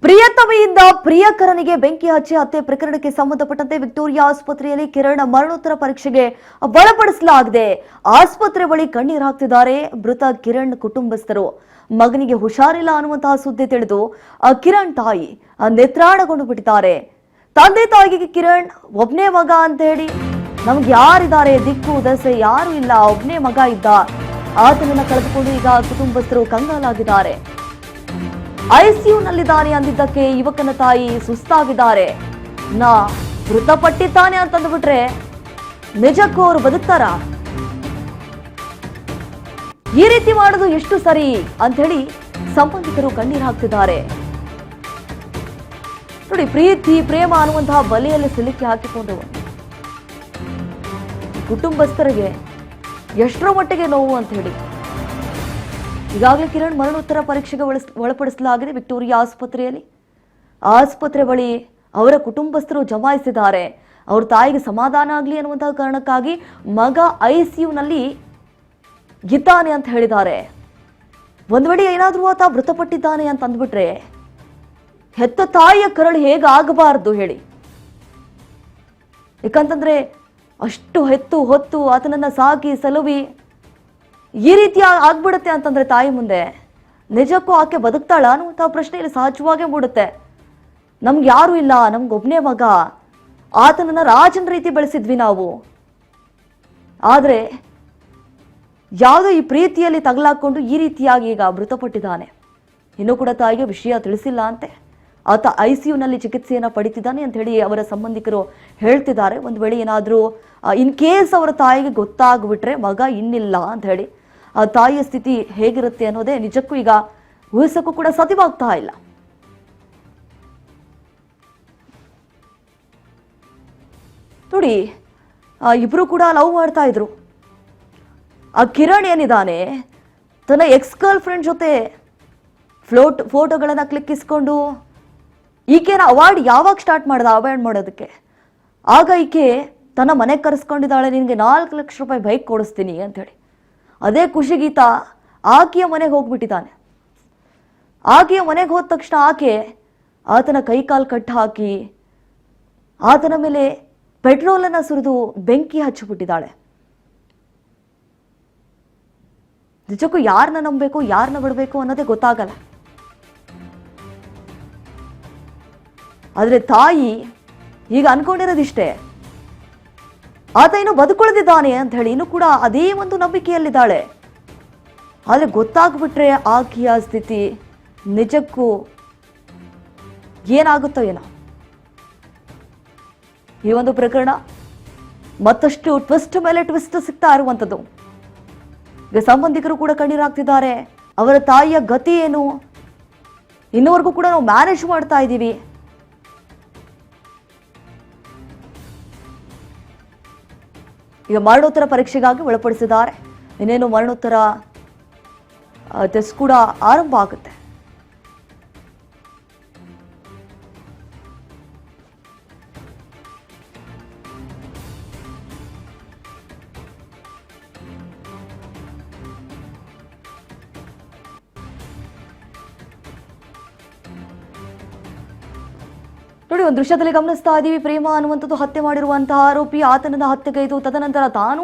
ಪ್ರಿಯತಮೆಯಿಂದ ಪ್ರಿಯಕರನಿಗೆ ಬೆಂಕಿ ಹಚ್ಚಿ ಹತ್ಯೆ ಪ್ರಕರಣಕ್ಕೆ ಸಂಬಂಧಪಟ್ಟಂತೆ ವಿಕ್ಟೋರಿಯಾ ಆಸ್ಪತ್ರೆಯಲ್ಲಿ ಕಿರಣ್ ಮರಣೋತ್ತರ ಪರೀಕ್ಷೆಗೆ ಒಳಪಡಿಸಲಾಗಿದೆ. ಆಸ್ಪತ್ರೆ ಬಳಿ ಕಣ್ಣೀರು ಹಾಕ್ತಿದ್ದಾರೆ ಮೃತ ಕಿರಣ್ ಕುಟುಂಬಸ್ಥರು. ಮಗನಿಗೆ ಹುಷಾರಿಲ್ಲ ಅನ್ನುವಂತಹ ಸುದ್ದಿ ತಿಳಿದು ಕಿರಣ್ ತಾಯಿ ನೇತ್ರಾಣಗೊಂಡು ಬಿಟ್ಟಿದ್ದಾರೆ. ತಂದೆ ತಾಯಿಗೆ ಕಿರಣ್ ಒಬ್ನೇ ಮಗ ಅಂತ ಹೇಳಿ ನಮ್ಗೆ ಯಾರಿದ್ದಾರೆ, ದಿಕ್ಕು ದಸೆ ಯಾರು ಇಲ್ಲ, ಒಬ್ನೇ ಮಗ ಇದ್ದ, ಆತನನ್ನ ಕಳೆದುಕೊಂಡು ಈಗ ಕುಟುಂಬಸ್ಥರು ಕಂಗಾಲಾಗಿದ್ದಾರೆ. ಐಸಿಯುನಲ್ಲಿದ್ದಾನೆ ಅಂದಿದ್ದಕ್ಕೆ ಯುವಕನ ತಾಯಿ ಸುಸ್ತಾಗಿದ್ದಾರೆ. ಮೃತಪಟ್ಟಿದ್ದಾನೆ ಅಂತಂದ್ಬಿಟ್ರೆ ನಿಜಕ್ಕೂ ಅವರು ಬದುಕ್ತಾರ? ಈ ರೀತಿ ಮಾಡೋದು ಎಷ್ಟು ಸರಿ ಅಂತ ಹೇಳಿ ಸಂಬಂಧಿಕರು ಕಣ್ಣೀರು ಹಾಕ್ತಿದ್ದಾರೆ. ನೋಡಿ, ಪ್ರೀತಿ ಪ್ರೇಮ ಅನ್ನುವಂತಹ ಬಲೆಯಲ್ಲಿ ಸಿಲುಕಿ ಹಾಕಿಕೊಂಡು ಕುಟುಂಬಸ್ಥರಿಗೆ ಎಷ್ಟರ ಮಟ್ಟಿಗೆ ನೋವು ಅಂತ ಹೇಳಿ. ಈಗಾಗಲೇ ಕಿರಣ್ ಮರಣೋತ್ತರ ಪರೀಕ್ಷೆಗೆ ಒಳಪಡಿಸಲಾಗಿದೆ ವಿಕ್ಟೋರಿಯಾ ಆಸ್ಪತ್ರೆಯಲ್ಲಿ. ಆಸ್ಪತ್ರೆ ಬಳಿ ಅವರ ಕುಟುಂಬಸ್ಥರು ಜಮಾಯಿಸಿದ್ದಾರೆ. ಅವ್ರ ತಾಯಿಗೆ ಸಮಾಧಾನ ಆಗಲಿ ಅನ್ನುವಂತಹ ಕಾರಣಕ್ಕಾಗಿ ಮಗ ಐಸಿಯುನಲ್ಲಿ ಇದ್ದಾನೆ ಅಂತ ಹೇಳಿದ್ದಾರೆ. ಒಂದ್ ವೇಳೆ ಏನಾದ್ರೂ ಆತ ಮೃತಪಟ್ಟಿದ್ದಾನೆ ಅಂತ ಅಂದ್ಬಿಟ್ರೆ ಹೆತ್ತ ತಾಯಿಯ ಕರಳು ಹೇಗಾಗಬಾರದು ಹೇಳಿ. ಯಾಕಂತಂದ್ರೆ ಅಷ್ಟು ಹೆತ್ತು ಹೊತ್ತು ಆತನನ್ನ ಸಾಕಿ ಸಲುವಿ ಈ ರೀತಿ ಆಗ್ಬಿಡುತ್ತೆ ಅಂತಂದ್ರೆ ತಾಯಿ ಮುಂದೆ ನಿಜಕ್ಕೂ ಆಕೆ ಬದುಕ್ತಾಳ ಅನ್ನುವಂತಹ ಪ್ರಶ್ನೆ ಇಲ್ಲಿ ಸಹಜವಾಗೇ ಮೂಡುತ್ತೆ. ನಮ್ಗೆ ಯಾರು ಇಲ್ಲ, ನಮ್ಗೊಬ್ನೇ ಮಗ, ಆತನನ್ನ ರಾಜನ ರೀತಿ ಬೆಳೆಸಿದ್ವಿ ನಾವು. ಆದ್ರೆ ಯಾವುದೋ ಈ ಪ್ರೀತಿಯಲ್ಲಿ ತಗಲಾಕೊಂಡು ಈ ರೀತಿಯಾಗಿ ಈಗ ಮೃತಪಟ್ಟಿದ್ದಾನೆ. ಇನ್ನೂ ಕೂಡ ತಾಯಿಗೆ ವಿಷಯ ತಿಳಿಸಿಲ್ಲ ಅಂತೆ. ಆತ ಐಸಿಯುನಲ್ಲಿ ಚಿಕಿತ್ಸೆಯನ್ನ ಪಡಿತಿದ್ದಾನೆ ಅಂತ ಹೇಳಿ ಅವರ ಸಂಬಂಧಿಕರು ಹೇಳ್ತಿದ್ದಾರೆ. ಒಂದು ವೇಳೆ ಏನಾದರೂ ಇನ್ ಕೇಸ್ ಅವರ ತಾಯಿಗೆ ಗೊತ್ತಾಗ್ಬಿಟ್ರೆ ಮಗ ಇನ್ನಿಲ್ಲ ಅಂತ ಹೇಳಿ ಆ ತಾಯಿಯ ಸ್ಥಿತಿ ಹೇಗಿರುತ್ತೆ ಅನ್ನೋದೇ ನಿಜಕ್ಕೂ ಈಗ ಊಹಿಸಕ್ಕೂ ಕೂಡ ಸಾಧ್ಯವಾಗ್ತಾ ಇಲ್ಲ. ನೋಡಿ, ಇಬ್ರು ಕೂಡ ಲವ್ ಮಾಡ್ತಾ ಇದ್ರು. ಆ ಕಿರಣ್ ಏನಿದ್ದಾನೆ ತನ್ನ ಎಕ್ಸ್ ಗರ್ಲ್ ಫ್ರೆಂಡ್ ಜೊತೆ ಫೋಟೋಗಳನ್ನ ಕ್ಲಿಕ್ಕಿಸ್ಕೊಂಡು ಈಕೆನ ಅವಾರ್ಡ್ ಯಾವಾಗ ಸ್ಟಾರ್ಟ್ ಮಾಡ್ದ ಅವಾಯ್ಡ್ ಮಾಡೋದಕ್ಕೆ, ಆಗ ಈಕೆ ತನ್ನ ಮನೆಗೆ ಕರೆಸ್ಕೊಂಡಿದ್ದಾಳೆ, ನಿನಗೆ 4 ಲಕ್ಷ ರೂಪಾಯಿ ಬೈಕ್ ಕೊಡಿಸ್ತೀನಿ ಅಂತ ಹೇಳಿ. ಅದೇ ಖುಷಿಗೀತ ಆಕೆಯ ಮನೆಗೆ ಹೋಗ್ಬಿಟ್ಟಿದ್ದಾನೆ. ಆಕೆಯ ಮನೆಗೆ ಹೋದ ತಕ್ಷಣ ಆಕೆ ಆತನ ಕೈಕಾಲು ಕಟ್ಟು ಹಾಕಿ ಆತನ ಮೇಲೆ ಪೆಟ್ರೋಲನ್ನು ಸುರಿದು ಬೆಂಕಿ ಹಚ್ಚಿಬಿಟ್ಟಿದ್ದಾಳೆ. ನಿಜಕ್ಕೂ ಯಾರನ್ನ ನಂಬಬೇಕು, ಯಾರನ್ನ ಬಿಡಬೇಕು ಅನ್ನೋದೇ ಗೊತ್ತಾಗಲ್ಲ. ಆದ್ರೆ ತಾಯಿ ಈಗ ಅನ್ಕೊಂಡಿರೋದಿಷ್ಟೇ, ಆತ ಇನ್ನು ಬದುಕುಳಿದಿದ್ದಾನೆ ಅಂತ ಹೇಳಿ ಇನ್ನು ಕೂಡ ಅದೇ ಒಂದು ನಂಬಿಕೆಯಲ್ಲಿದ್ದಾಳೆ. ಆದ್ರೆ ಗೊತ್ತಾಗ್ಬಿಟ್ರೆ ಆಕೆಯ ಸ್ಥಿತಿ ನಿಜಕ್ಕೂ ಏನಾಗುತ್ತೋ ಏನೋ. ಈ ಒಂದು ಪ್ರಕರಣ ಮತ್ತಷ್ಟು ಟ್ವಿಸ್ಟ್ ಮೇಲೆ ಟ್ವಿಸ್ಟ್ ಸಿಗ್ತಾ ಇರುವಂಥದ್ದು. ಈಗ ಸಂಬಂಧಿಕರು ಕೂಡ ಕಣ್ಣೀರಾಗ್ತಿದ್ದಾರೆ. ಅವರ ತಾಯಿಯ ಗತಿ ಏನು, ಇನ್ನೂವರೆಗೂ ಕೂಡ ನಾವು ಮ್ಯಾನೇಜ್ ಮಾಡ್ತಾ ಇದ್ದೀವಿ. ಈಗ ಮರಣೋತ್ತರ ಪರೀಕ್ಷೆಗಾಗಿ ಒಳಪಡಿಸಿದ್ದಾರೆ. ಇನ್ನೇನು ಮರಣೋತ್ತರ ಟೆಸ್ಟ್ ಕೂಡ ಆರಂಭ ಆಗುತ್ತೆ. ನೋಡಿ, ಒಂದು ದೃಶ್ಯದಲ್ಲಿ ಗಮನಿಸ್ತಾ ಇದ್ದೀವಿ. ಪ್ರೇಮ ಅನ್ನುವಂಥದ್ದು ಹತ್ಯೆ ಮಾಡಿರುವಂತಹ ಆರೋಪಿ ಆತನನ್ನ ಹತ್ಯೆಗೈದು ತದನಂತರ ತಾನೂ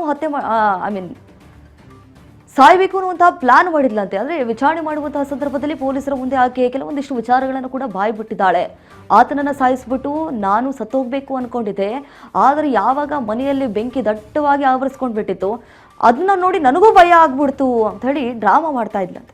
ಸಾಯ್ಬೇಕು ಅನ್ನುವಂತಹ ಪ್ಲಾನ್ ಮಾಡಿದ್ಲಂತೆ. ಅಂದ್ರೆ ವಿಚಾರಣೆ ಮಾಡುವಂತಹ ಸಂದರ್ಭದಲ್ಲಿ ಪೊಲೀಸರ ಮುಂದೆ ಆಕೆ ಕೆಲವೊಂದಿಷ್ಟು ವಿಚಾರಗಳನ್ನು ಕೂಡ ಬಾಯ್ಬಿಟ್ಟಿದ್ದಾಳೆ. ಆತನನ್ನ ಸಾಯಿಸ್ಬಿಟ್ಟು ನಾನು ಸತ್ತೋಗ್ಬೇಕು ಅನ್ಕೊಂಡಿದ್ದೆ, ಆದರೆ ಯಾವಾಗ ಮನೆಯಲ್ಲಿ ಬೆಂಕಿ ದಟ್ಟವಾಗಿ ಆವರಿಸ್ಕೊಂಡ್ಬಿಟ್ಟಿತ್ತು ಅದನ್ನ ನೋಡಿ ನನಗೂ ಭಯ ಆಗ್ಬಿಡ್ತು ಅಂತ ಹೇಳಿ ಡ್ರಾಮಾ ಮಾಡ್ತಾ ಇದ್ಲಂತೆ.